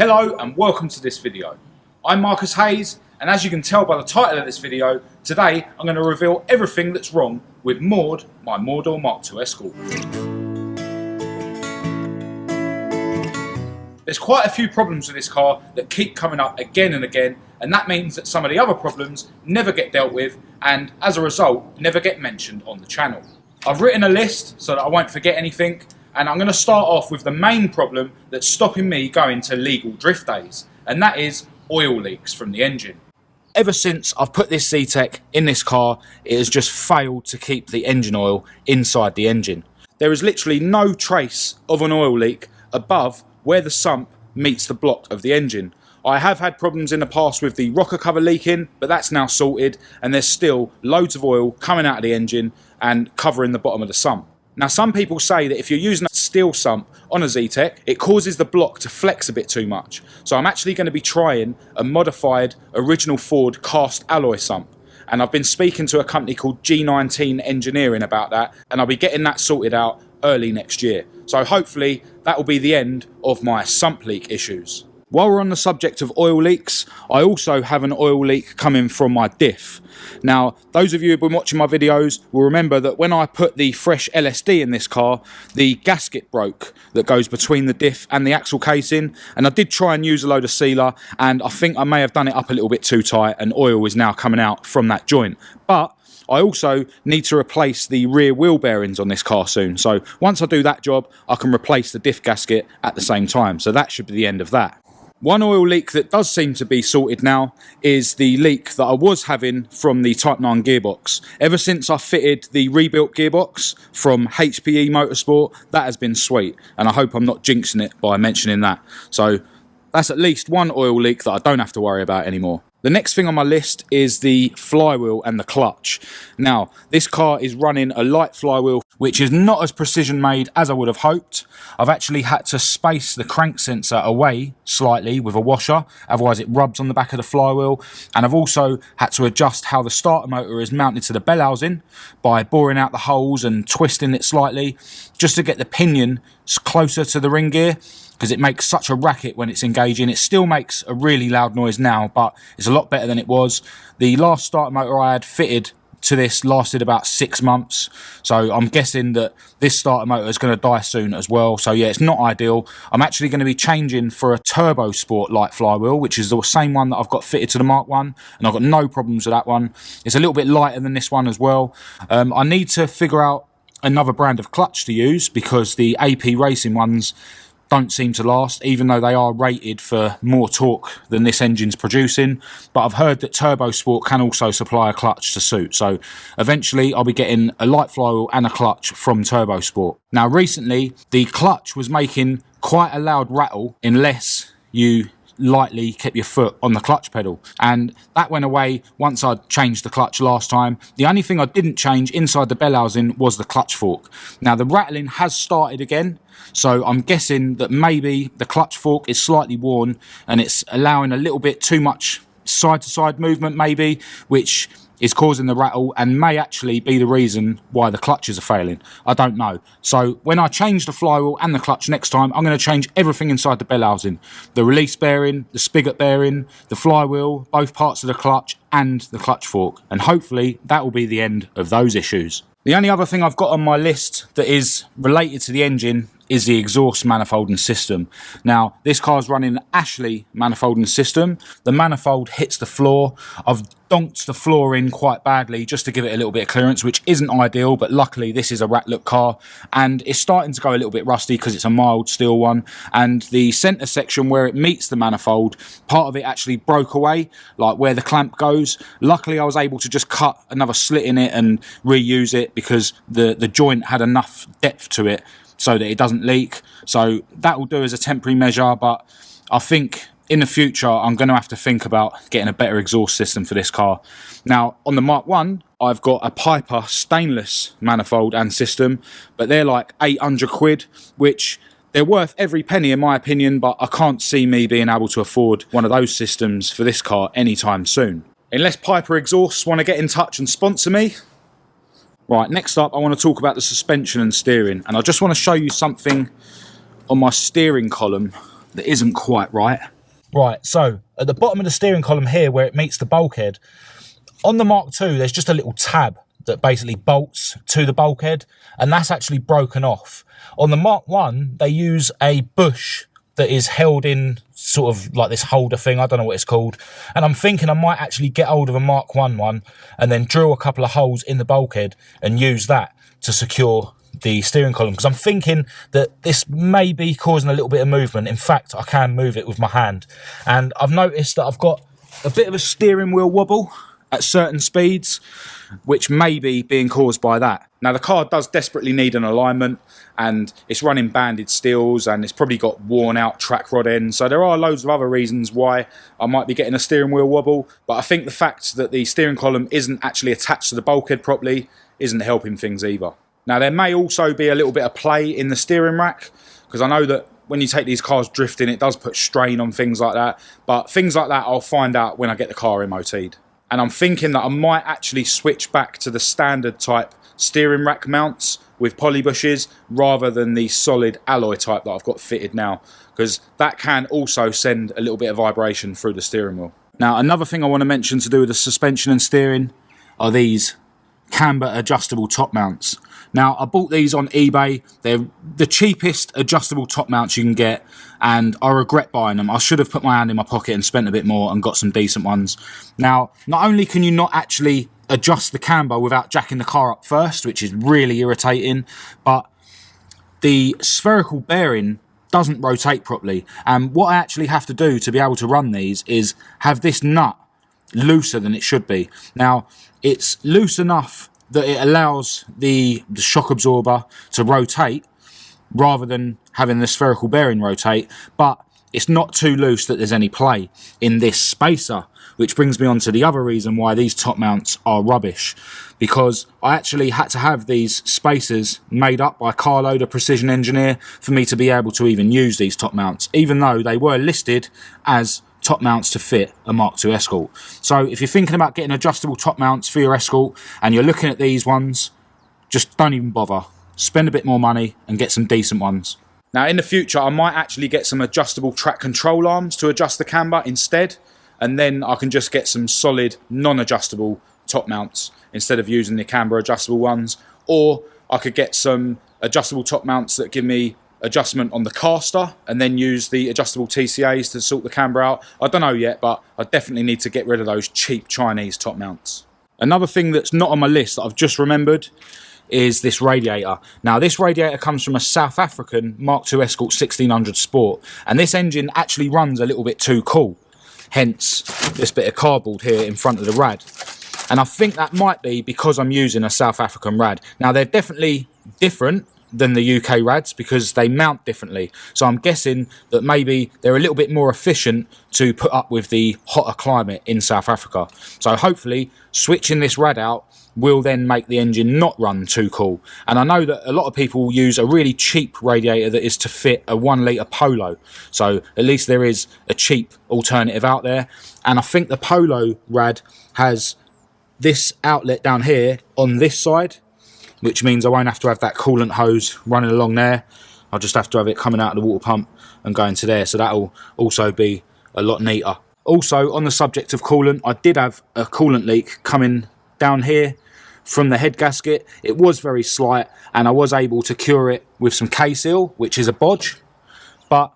Hello and welcome to this video. I'm Marcus Hayes, and as you can tell by the title of this video, today I'm going to reveal everything that's wrong with Maude, my MOREDOOR Mk2 Escort. There's quite a few problems with this car that keep coming up again and again, and that means that some of the other problems never get dealt with and as a result never get mentioned on the channel. I've written a list so that I won't forget anything, and I'm going to start off with the main problem that's stopping me going to legal drift days, and that is oil leaks from the engine. Ever since I've put this Zetec in this car, it has just failed to keep the engine oil inside the engine. There is literally no trace of an oil leak above where the sump meets the block of the engine. I have had problems in the past with the rocker cover leaking, but that's now sorted, and there's still loads of oil coming out of the engine and covering the bottom of the sump. Now, some people say that if you're using a steel sump on a Zetec, it causes the block to flex a bit too much. So I'm actually going to be trying a modified original Ford cast alloy sump. And I've been speaking to a company called G19 Engineering about that, and I'll be getting that sorted out early next year. So hopefully that will be the end of my sump leak issues. While we're on the subject of oil leaks, I also have an oil leak coming from my Diff. Now, those of you who've been watching my videos will remember that when I put the fresh LSD in this car, the gasket broke that goes between the diff and the axle casing, and I did try and use a load of sealer, and I think I may have done it up a little bit too tight, and oil is now coming out from that joint. But I also need to replace the rear wheel bearings on this car soon, so once I do that job, I can replace the diff gasket at the same time, so that should be the end of that. One oil leak that does seem to be sorted now is the leak that I was having from the Type 9 gearbox. Ever since I fitted the rebuilt gearbox from HPE Motorsport, that has been sweet, and I hope I'm not jinxing it by mentioning that. So that's at least one oil leak that I don't have to worry about anymore. The next thing on my list is the flywheel and the clutch. Now, this car is running a light flywheel, which is not as precision made as I would have hoped. I've actually had to space the crank sensor away slightly with a washer, otherwise it rubs on the back of the flywheel. And I've also had to adjust how the starter motor is mounted to the bell housing by boring out the holes and twisting it slightly, just to get the pinion closer to the ring gear, because it makes such a racket when it's engaging. It still makes a really loud noise now, but it's a lot better than it was. The last starter motor I had fitted to this lasted about 6 months, so I'm guessing that this starter motor is going to die soon as well. So yeah, it's not ideal. I'm actually going to be changing for a Turbo Sport light flywheel, which is the same one that I've got fitted to the Mark 1, and I've got no problems with that one. It's a little bit lighter than this one as well. I need to figure out another brand of clutch to use, because the AP Racing ones don't seem to last, even though they are rated for more torque than this engine's producing. But I've heard that Turbo Sport can also supply a clutch to suit, so eventually I'll be getting a light flywheel and a clutch from Turbo Sport. Now, recently the clutch was making quite a loud rattle unless you lightly kept your foot on the clutch pedal, and that went away once I'd changed the clutch last time. The only thing I didn't change inside the bell housing was the clutch fork. Now, the rattling has started again, so I'm guessing that maybe the clutch fork is slightly worn and it's allowing a little bit too much side to side movement maybe, which is causing the rattle and may actually be the reason why the clutches are failing. I don't know. So when I change the flywheel and the clutch next time, I'm going to change everything inside the bell housing. The release bearing, the spigot bearing, the flywheel, both parts of the clutch and the clutch fork. And hopefully that will be the end of those issues. The only other thing I've got on my list that is related to the engine is the exhaust manifolding system. Now, this car's running an Ashley manifolding system. The manifold hits the floor. I've donked the floor in quite badly just to give it a little bit of clearance, which isn't ideal, but luckily this is a rat look car, and it's starting to go a little bit rusty because it's a mild steel one, and the center section where it meets the manifold, part of it actually broke away, like where the clamp goes. Luckily I was able to just cut another slit in it and reuse it, because the joint had enough depth to it so that it doesn't leak. So that will do as a temporary measure, but I think in the future I'm going to have to think about getting a better exhaust system for this car. Now, on the Mark 1 I've got a Piper stainless manifold and system, but they're like 800 quid, which they're worth every penny in my opinion, but I can't see me being able to afford one of those systems for this car anytime soon. Unless Piper Exhausts want to get in touch and sponsor me. Right, next up I want to talk about the suspension and steering, and I just want to show you something on my steering column that isn't quite right. Right, so at the bottom of the steering column here where it meets the bulkhead, on the Mark II there's just a little tab that basically bolts to the bulkhead, and that's actually broken off. On the Mark I, they use a bush that is held in sort of like this holder thing, I don't know what it's called, and I'm thinking I might actually get hold of a Mark I one and then drill a couple of holes in the bulkhead and use that to secure the steering column, because I'm thinking that this may be causing a little bit of movement. In fact, I can move it with my hand, and I've noticed that I've got a bit of a steering wheel wobble at certain speeds, which may be being caused by that. Now, the car does desperately need an alignment, and it's running banded steels, and it's probably got worn out track rod ends, so there are loads of other reasons why I might be getting a steering wheel wobble, but I think the fact that the steering column isn't actually attached to the bulkhead properly isn't helping things either. Now, there may also be a little bit of play in the steering rack, because I know that when you take these cars drifting, it does put strain on things like that, but things like that I'll find out when I get the car MOT'd. And I'm thinking that I might actually switch back to the standard type steering rack mounts with poly bushes rather than the solid alloy type that I've got fitted now, because that can also send a little bit of vibration through the steering wheel. Now, another thing I want to mention to do with the suspension and steering are these Camber adjustable top mounts. Now, I bought these on eBay. They're the cheapest adjustable top mounts you can get, and I regret buying them. I should have put my hand in my pocket and spent a bit more and got some decent ones. Now, not only can you not actually adjust the camber without jacking the car up first, which is really irritating, but the spherical bearing doesn't rotate properly. And what I actually have to do to be able to run these is have this nut looser than it should be. Now, it's loose enough that it allows the shock absorber to rotate rather than having the spherical bearing rotate, but it's not too loose that there's any play in this spacer, which brings me on to the other reason why these top mounts are rubbish, because I actually had to have these spacers made up by Carlo, the precision engineer, for me to be able to even use these top mounts, even though they were listed as top mounts to fit a Mark II Escort. So if you're thinking about getting adjustable top mounts for your Escort and you're looking at these ones, just don't even bother. Spend a bit more money and get some decent ones. Now, in the future, I might actually get some adjustable track control arms to adjust the camber instead, and then I can just get some solid non-adjustable top mounts instead of using the camber adjustable ones. Or I could get some adjustable top mounts that give me adjustment on the caster and then use the adjustable TCAs to sort the camber out. I don't know yet, but I definitely need to get rid of those cheap Chinese top mounts. Another thing that's not on my list that I've just remembered is this radiator. Now, this radiator comes from a South African Mark II Escort 1600 Sport, and this engine actually runs a little bit too cool, hence this bit of cardboard here in front of the rad. And I think that might be because I'm using a South African rad. Now, they're definitely different than the UK rads because they mount differently, so I'm guessing that maybe they're a little bit more efficient to put up with the hotter climate in South Africa. So hopefully switching this rad out will then make the engine not run too cool. And I know that a lot of people use a really cheap radiator that is to fit a 1 litre Polo, so at least there is a cheap alternative out there. And I think the Polo rad has this outlet down here on this side, which means I won't have to have that coolant hose running along there. I'll just have to have it coming out of the water pump and going to there, so that'll also be a lot neater. Also, on the subject of coolant, I did have a coolant leak coming down here from the head gasket. It was very slight, and I was able to cure it with some K-Seal, which is a bodge, but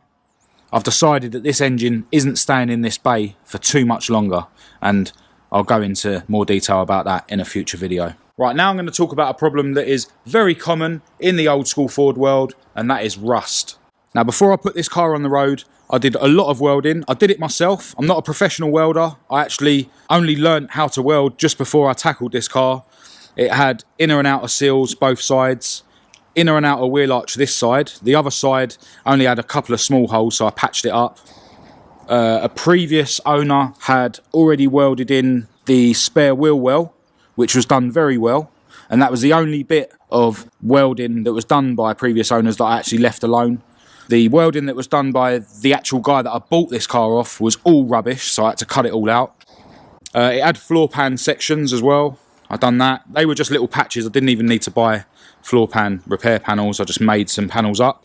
I've decided that this engine isn't staying in this bay for too much longer, and I'll go into more detail about that in a future video. Right, now I'm going to talk about a problem that is very common in the old school Ford world, and that is rust. Now, before I put this car on the road, I did a lot of welding. I did it myself. I'm not a professional welder. I actually only learned how to weld just before I tackled this car. It had inner and outer seals both sides, inner and outer wheel arch this side. The other side only had a couple of small holes, so I patched it up. A previous owner had already welded in the spare wheel well, which was done very well, and that was the only bit of welding that was done by previous owners that I actually left alone. The welding that was done by the actual guy that I bought this car off was all rubbish, so I had to cut it all out. It had floor pan sections as well. I done that. They were just little patches. I didn't even need to buy floor pan repair panels. I just made some panels up.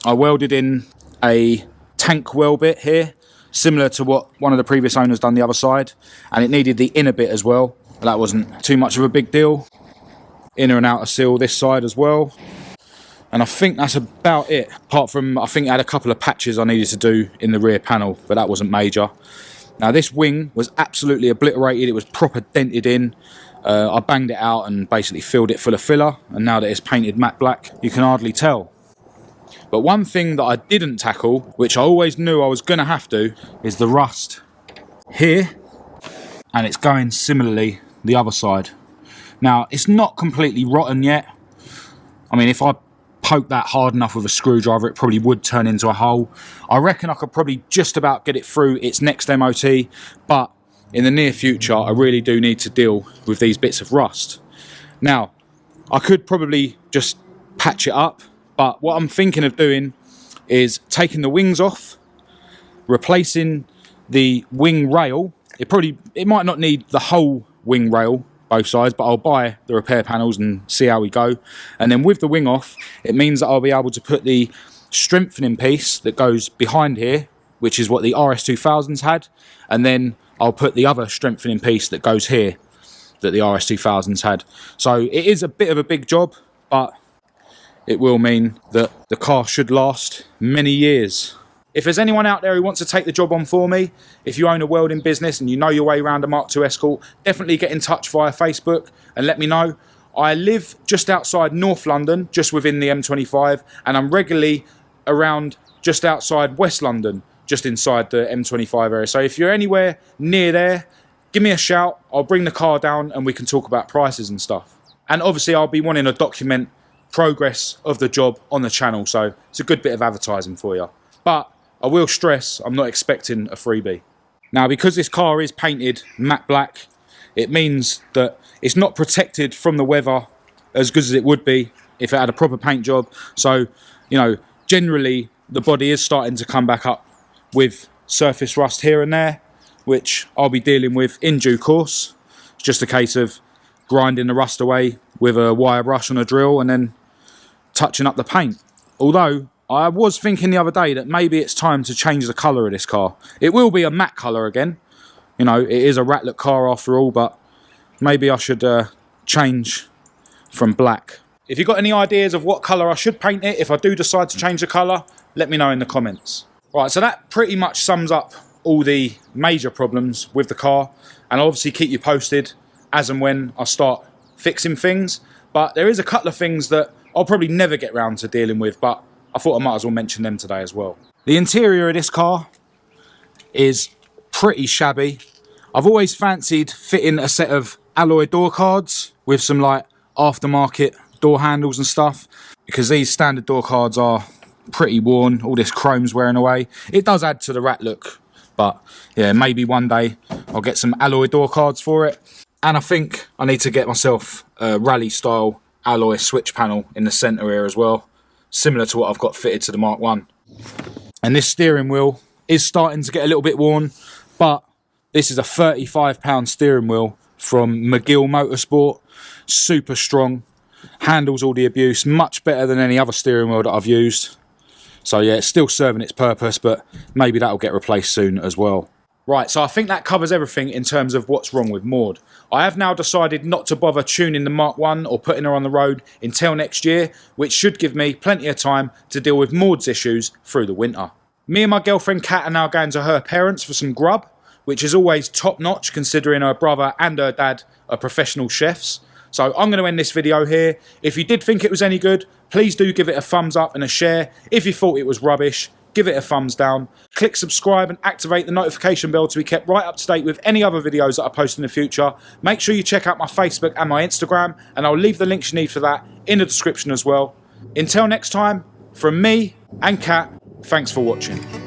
I welded in a tank well bit here, similar to what one of the previous owners done the other side, and it needed the inner bit as well. That wasn't too much of a big deal. Inner and outer seal this side as well. And I think that's about it, apart from I think I had a couple of patches I needed to do in the rear panel, but that wasn't major. Now this wing was absolutely obliterated, it was proper dented in. I banged it out and basically filled it full of filler, and now that it's painted matte black, you can hardly tell. But one thing that I didn't tackle, which I always knew I was going to have to, is the rust here, and it's going similarly the other side. Now, it's not completely rotten yet. I mean, if I poke that hard enough with a screwdriver, it probably would turn into a hole. I reckon I could probably just about get it through its next MOT, but in the near future, I really do need to deal with these bits of rust. Now, I could probably just patch it up, but what I'm thinking of doing is taking the wings off, replacing the wing rail. It might not need the whole wing rail, both sides, but I'll buy the repair panels and see how we go. And then with the wing off, it means that I'll be able to put the strengthening piece that goes behind here, which is what the RS2000s had, and then I'll put the other strengthening piece that goes here that the RS2000s had. So it is a bit of a big job, but it will mean that the car should last many years. If there's anyone out there who wants to take the job on for me, if you own a welding business and you know your way around a Mk2 Escort, definitely get in touch via Facebook and let me know. I live just outside North London, just within the M25, and I'm regularly around just outside West London, just inside the M25 area. So if you're anywhere near there, give me a shout. I'll bring the car down and we can talk about prices and stuff. And obviously I'll be wanting to document progress of the job on the channel, so it's a good bit of advertising for you. But I will stress, I'm not expecting a freebie. Now, because this car is painted matte black, it means that it's not protected from the weather as good as it would be if it had a proper paint job. So, you know, generally the body is starting to come back up with surface rust here and there, which I'll be dealing with in due course. It's just a case of grinding the rust away with a wire brush on a drill and then touching up the paint. Although I was thinking the other day that maybe it's time to change the colour of this car. It will be a matte colour again. You know, it is a Ratlet car after all, but maybe I should change from black. If you've got any ideas of what colour I should paint it, if I do decide to change the colour, let me know in the comments. Right, so that pretty much sums up all the major problems with the car, and I'll obviously keep you posted as and when I start fixing things. But there is a couple of things that I'll probably never get round to dealing with, but I thought I might as well mention them today as well. The interior of this car is pretty shabby. I've always fancied fitting a set of alloy door cards with some like aftermarket door handles and stuff, because these standard door cards are pretty worn. All this chrome's wearing away. It does add to the rat look, but yeah, maybe one day I'll get some alloy door cards for it. And I think I need to get myself a rally style alloy switch panel in the centre here as well, similar to what I've got fitted to the Mark 1. And this steering wheel is starting to get a little bit worn, but this is a £35 steering wheel from McGill Motorsport. Super strong, handles all the abuse, much better than any other steering wheel that I've used. So yeah, it's still serving its purpose, but maybe that'll get replaced soon as well. Right, so I think that covers everything in terms of what's wrong with Maude. I have now decided not to bother tuning the Mark 1 or putting her on the road until next year, which should give me plenty of time to deal with Maude's issues through the winter. Me and my girlfriend Kat are now going to her parents for some grub, which is always top notch considering her brother and her dad are professional chefs. So I'm going to end this video here. If you did think it was any good, please do give it a thumbs up and a share. If you thought it was rubbish, give it a thumbs down. Click subscribe and activate the notification bell to be kept right up to date with any other videos that I post in the future. Make sure you check out my Facebook and my Instagram, and I'll leave the links you need for that in the description as well. Until next time, from me and Kat, thanks for watching.